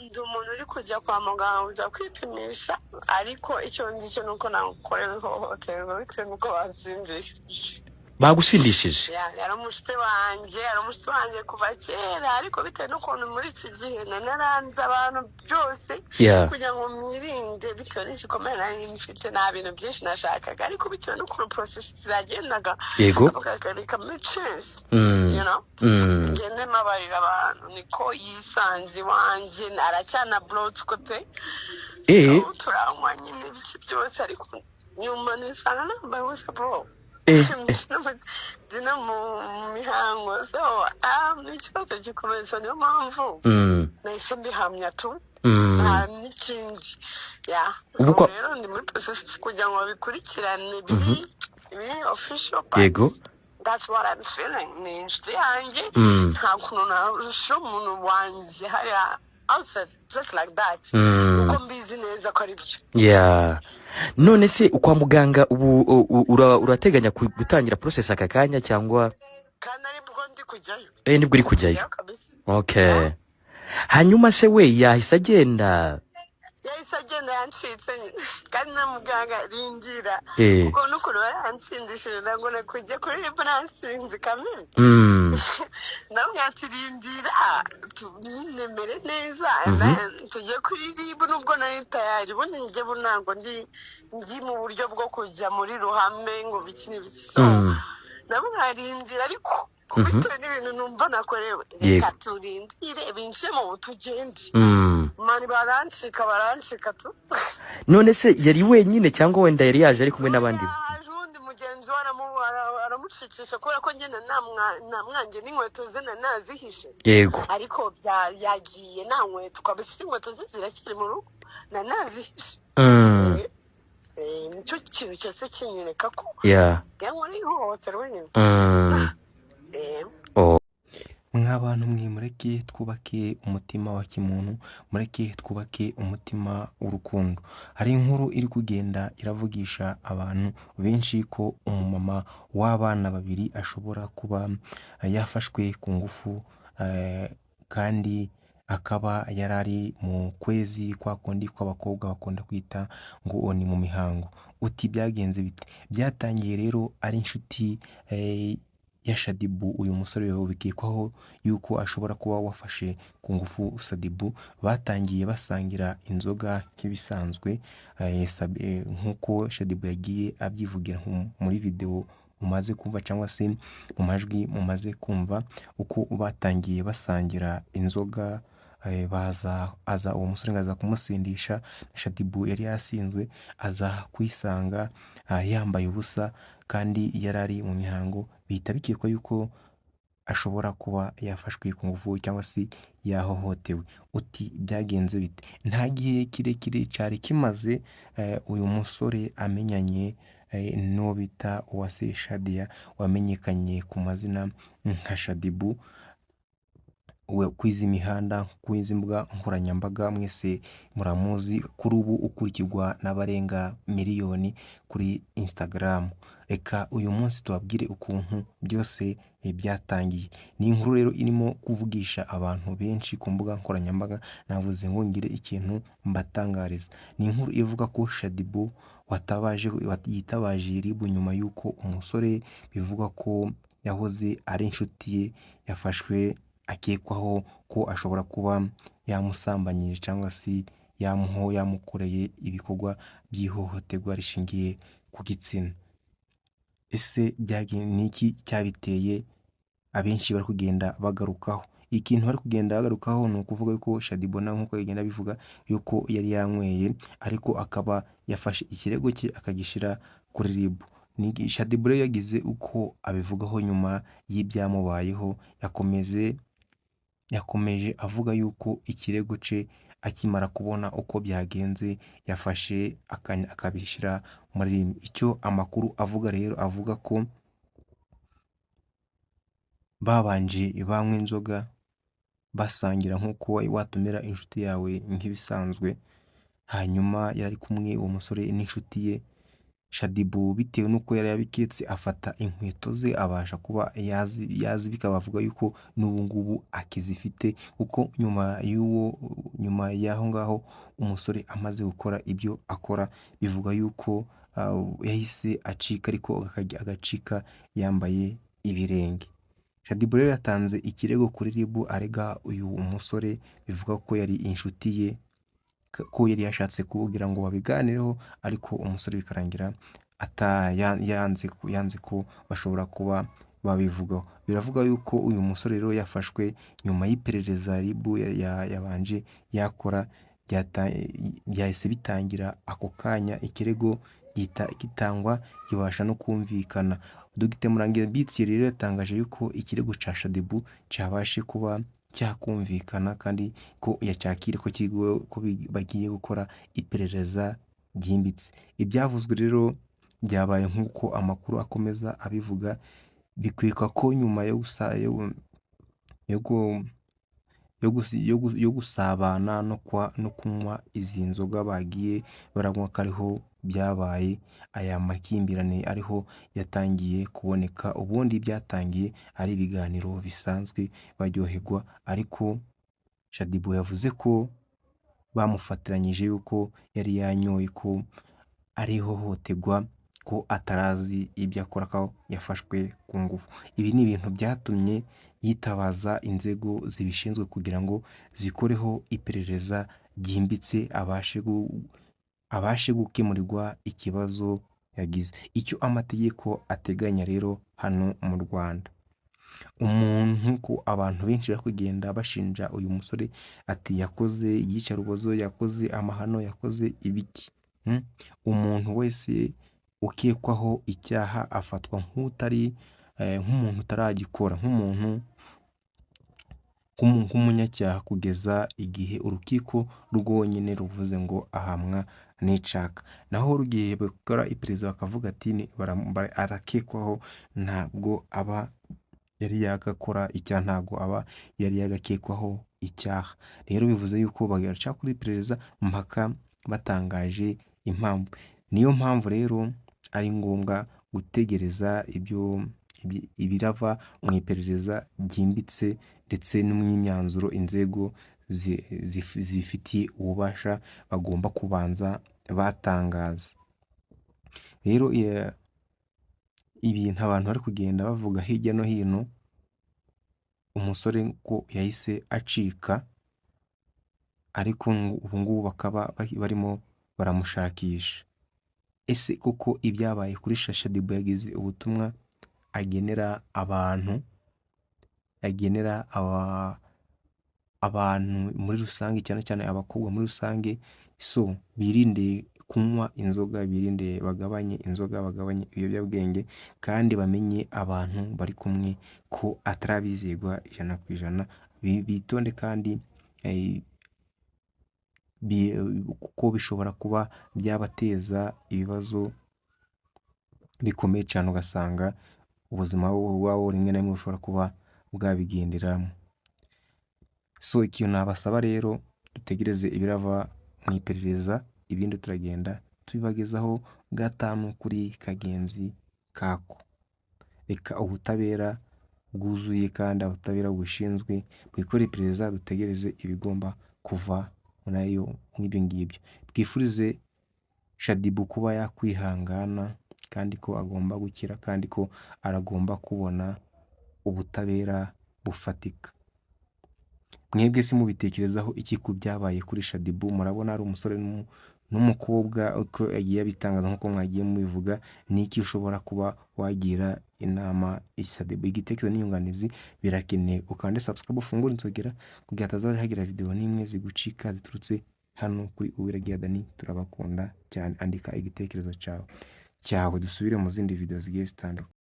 ndi umuntu uri kujya kwa muganga kujya kwipimisha ariko icyo ngicyo nuko nakorewe ihohoterwa bitewe n'uko bansindishije. bagusindishije? yari umushyitsi wanjye kuva kera ariko bitewe n'ukuntu muri iki gihe naranze abantu byose kugira ngo mwirinde bitewe n'igikomere nari mfite nta bintu byinshi nashakaga ariko bitewe n'ukuntu process zagendaga bakagarika muri chance ngende mabarira abantu niko yisanze wanjye aracyana blood kote turanywa nyine ibiki byose ariko nyuma nisanga nambaye ubusa bro dina mu mihango so n'ikibazo gikomeye so niyo mpamvu nahise mbihamya tu nta n'ikindi rero ndi muri process kugira ngo babikurikirane biri official that's what I'm feeling ni inshuti yanjye nta kuntu narusha umuntu wanjye hariya outside just like that uko mbizi neza ko ari byo. None se kwa muganga ubu urateganya gutangira process aka kanya cyangwa kandi aribwo ndi kujyayo? Nibwo uri kujyayo. Okay. Hanyuma se we yahise agenda yancitse kandi na muganga rindira kuko n'ukuntu baransindishije ngo nakujya kuri ribu nansinzi kamere namwe ati rindira nemere neza tujye kuri ribu nubwo nari tayari ubundi njye ntabwo ndi mu buryo bwo kujya muri ruhame ngo biki n'ibiki so namwe nkarindira ariko bitewe n'ibintu numva nakorewe reka turindire binjire mu tugende mani barancika tu. None se yari wenyine cyangwa wenda yari yaje ari kumwe n'abandi? Yaje undi mugenzi aramucikisha kubera ko ngenda namwanjye n'inkweto ze nazihishe ariko yagiye nta nkweto kabisa inkweto ze ziracyari mu rugo nazihishe nicyo kintu cyose kinyereka ko yankora ihohoterwa nyine. Nk'abantu mwe mureke twubake umutima wa kimuntu, mureke twubake umutima w'urukundo. Hari inkuru iri kugenda iravugisha abantu benshi ko umumama w'abana babiri ashobora kuba yafashwe ku ngufu kandi akaba yarari mu kwezi kwa kundi kw'abakobwa bakunda kwita ngo ni mu mihango. Uti byagenze bite? Byatangiye rero ari inshuti ya Shadibu. Uyu musore bikekwaho yuko ashobora kuba wafashe ku ngufu Shadibu. Batangiye basangira inzoga nk'ibisanzwe nk'uko Shadibu yagiye abyivugira muri video mumaze kumva cyangwa se mu majwi mumaze kumva uko batangiye basangira inzoga. Aza uwo musore ngaza kumusindisha. Shadibu yari yasinzwe aza kwisanga yambaye ubusa kandi yarari mu mihango. Bihita bikekwa yuko ashobora kuba yafashwe ku ngufu cyangwa se yahohotewe. Uti byagenze bite? Nta gihe kirekire cyari kimaze uyu musore amenyanye n'uwo bita Uwase Shadia wamenyekanye ku mazina nka Shadibu. Kwizi mihanda, kwizi mbuga nkoranyambaga mwese muramuzi. Kuri ubu ukurikirwa n'abarenga miliyoni kuri Instagram. Reka uyu munsi tubabwire ukuntu byose byatangiye. Ni inkuru rero irimo kuvugisha abantu benshi ku mbuga nkoranyambaga. Navuze ngo ngire ikintu mbatangariza. Ni inkuru ivuga ko Shadibu yitabaje ribu nyuma yuko umusore bivugwa ko yahoze ari inshuti ye yafashwe akekwaho ko ashobora kuba yamusambanyije cyangwa se yamukoreye ibikorwa by'ihohoterwa rishingiye ku gitsina. Ese niki cyabiteye? Abenshi bari kugenda bagarukaho. Ikintu bari kugenda bagarukaho ni ukuvuga ko Shadibu nawe nk'uko yagenda bivuga yuko yari yanyweye ariko akaba yafashe ikirego cye akagishyira kuri ribu. Shadibu rero yagize uko abivugaho nyuma y'ibyamubayeho. Yakomeje avuga yuko ikirego cye akimara kubona uko byagenze yafashe akabishyira muri ribu. Icyo amakuru avuga rero avuga ko babanje banywa inzoga basangira nk'uko watumira inshuti yawe nk'ibisanzwe. Hanyuma yari kumwe uwo musore n'inshuti ye Shadibu bitewe n'uko yari yabiketse afata inkweto ze abasha kuba yazibika, bavuga yuko n'ubu ngubu akizifite kuko nyuma y'aho ngaho umusore amaze gukora ibyo akora, bivuga yuko yahise acika ariko agacika yambaye ibirenge. Shadibu rero yatanze ikirego kuri RIB arega uyu musore, bivuga ko yari inshuti ye, ko yari yashatse kugira ngo babiganireho ariko umusore bikarangira yanze ko bashobora kuba babivugaho. Biravuga yuko uyu musore rero yafashwe nyuma y'iperereza RIB yabanje yakora, byahise bitangira ako kanya ikirego gitangwa kibasha no kumvikana. Dr Murangira Bitsi rero yatangaje yuko ikirego cya Shadibu cyabashe kuba cyakumvikana kandi ko yacyakire ko bagiye gukora iperereza ryimbitse. Ibyavuzwe rero byabaye nk'uko amakuru akomeza abivuga, bikwikwa ko nyuma yo gusabana no kunywa izi nzoga bagiye baranywa, ko ariho byabaye aya makimbirane, ariho yatangiye kuboneka. Ubundi byatangiye ari ibiganiro bisanzwe baryoherwa, ariko Shadibu yavuze ko bamufatiranyije yuko yari yanyoye, ko ari ihohoterwa, ko atarazi ibyo akora, ko yafashwe ku ngufu. Ibi ni ibintu byatumye yitabaza inzego zibishinzwe kugira ngo zikoreho iperereza ryimbitse, abashe gukemurirwa ikibazo yagize. Icyo amategeko ateganya rero hano mu Rwanda, ko abantu benshi bari kugenda bashinja uyu musore ati yakoze iyicarubozo, yakoze amahano, yakoze ibiki. Umuntu wese ukekwaho icyaha afatwa nk'umuntu utaragikora, nk'umunyacyaha kugeza igihe urukiko rwonyine ruvuze ngo ahamwa n'icyaha. Naho rugiye bakora iperereza bakavuga ati arakekwaho, ntabwo aba yari yagakora icyaha, ntabwo aba yari yagakekwaho icyaha. Rero bivuze yuko bagaca kuri iperereza mpaka batangaje impamvu. Niyo mpamvu rero ari ngombwa gutegereza ibirava mu iperereza ryimbitse ndetse n'imyanzuro inzego zibifitiye ububasha bagomba kubanza batangaza. Rero ibintu abantu bari kugenda bavuga hirya no hino, umusore ko yahise acika, ariko ubu ngubu bakaba barimo baramushakisha. Ese koko ibyabaye kuri Shadibu yagize ubutumwa agenera abantu, muri rusange, cyane cyane abakobwa muri rusange? Birinde kunywa inzoga, bagabanye inzoga, bagabanye ibiyobyabwenge, kandi bamenye abantu bari kumwe ko atarabizerwa 100%. Bitonde kandi kuko bishobora kuba byabateza ibibazo bikomeye cyane, ugasanga ubuzima bwabo rimwe na rimwe bushobora kuba bwabigenderamo. Ikintu nabasaba rero, dutegereze ibirava mu iperereza, ibindi turagenda tubibagezaho gatanu kuri kagenzi kako. Reka ubutabera bwuzuye kandi ubutabera bushinzwe bwikora iperereza, dutegereze ibigomba kuva nayo nk'ibyo ngibyo. Twifurize Shadibu kuba yakwihangana, kandi ko agomba gukira, kandi ko aragomba kubona ubutabera bufatika. Mwebwe si mubitekerezaho iki ku byabaye kuri Shadibu? Murabona ari umusore n'umukobwa uko yagiye abitangaza nk'uko mwagiye mubivuga? Ni iki ushobora kuba wagira inama Shadibu? Igitekerezo n'inyunganizi birakeneye. Ukande subscribe, ufungure inzogera kugira hatazaje hagira video n'imwe zigucika ziturutse hano kuri Uwiragiye Dani. Turabakunda cyane. Andika igitekerezo cyawe, dusubire mu zindi video zigiye zitandukanye.